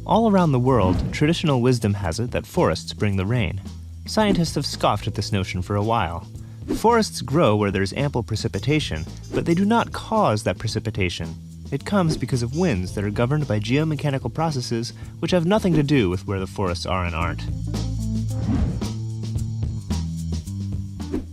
All around the world, traditional wisdom has it that forests bring the rain. Scientists have scoffed at this notion for a while. Forests grow where there's ample precipitation, but they do not cause that precipitation. It comes because of winds that are governed by geomechanical processes which have nothing to do with where the forests are and aren't.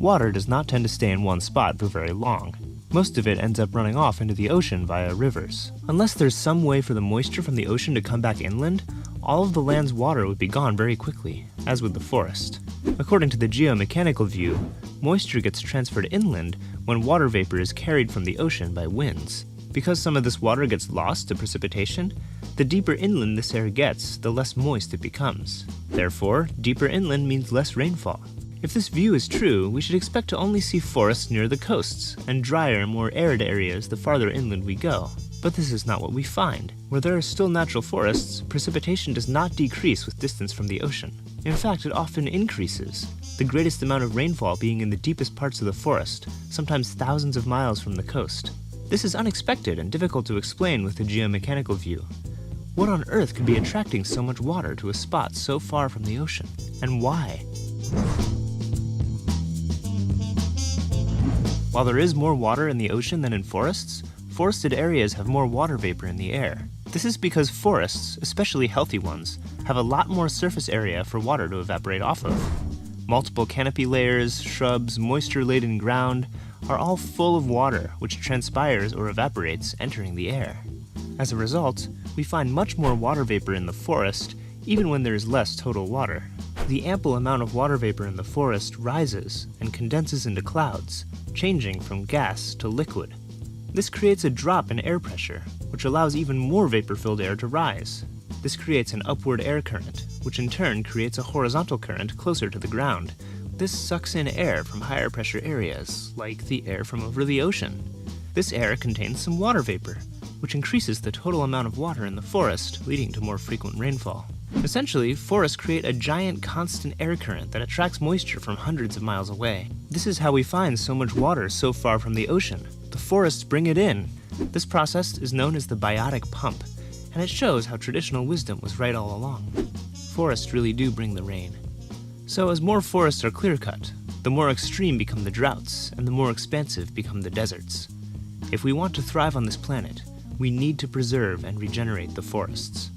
Water does not tend to stay in one spot for very long. Most of it ends up running off into the ocean via rivers. Unless there's some way for the moisture from the ocean to come back inland, all of the land's water would be gone very quickly, as would the forest. According to the geomechanical view, moisture gets transferred inland when water vapor is carried from the ocean by winds. Because some of this water gets lost to precipitation, the deeper inland this air gets, the less moist it becomes. Therefore, deeper inland means less rainfall. If this view is true, we should expect to only see forests near the coasts, and drier, more arid areas the farther inland we go. But this is not what we find. Where there are still natural forests, precipitation does not decrease with distance from the ocean. In fact, it often increases, the greatest amount of rainfall being in the deepest parts of the forest, sometimes thousands of miles from the coast. This is unexpected and difficult to explain with the geomechanical view. What on earth could be attracting so much water to a spot so far from the ocean? And why? While there is more water in the ocean than in forests, forested areas have more water vapor in the air. This is because forests, especially healthy ones, have a lot more surface area for water to evaporate off of. Multiple canopy layers, shrubs, moisture-laden ground are all full of water which transpires or evaporates entering the air. As a result, we find much more water vapor in the forest even when there is less total water. The ample amount of water vapor in the forest rises and condenses into clouds, changing from gas to liquid. This creates a drop in air pressure, which allows even more vapor-filled air to rise. This creates an upward air current, which in turn creates a horizontal current closer to the ground. This sucks in air from higher pressure areas, like the air from over the ocean. This air contains some water vapor, which increases the total amount of water in the forest, leading to more frequent rainfall. Essentially, forests create a giant constant air current that attracts moisture from hundreds of miles away. This is how we find so much water so far from the ocean. The forests bring it in. This process is known as the biotic pump, and it shows how traditional wisdom was right all along. Forests really do bring the rain. So as more forests are clear-cut, the more extreme become the droughts, and the more expansive become the deserts. If we want to thrive on this planet, we need to preserve and regenerate the forests.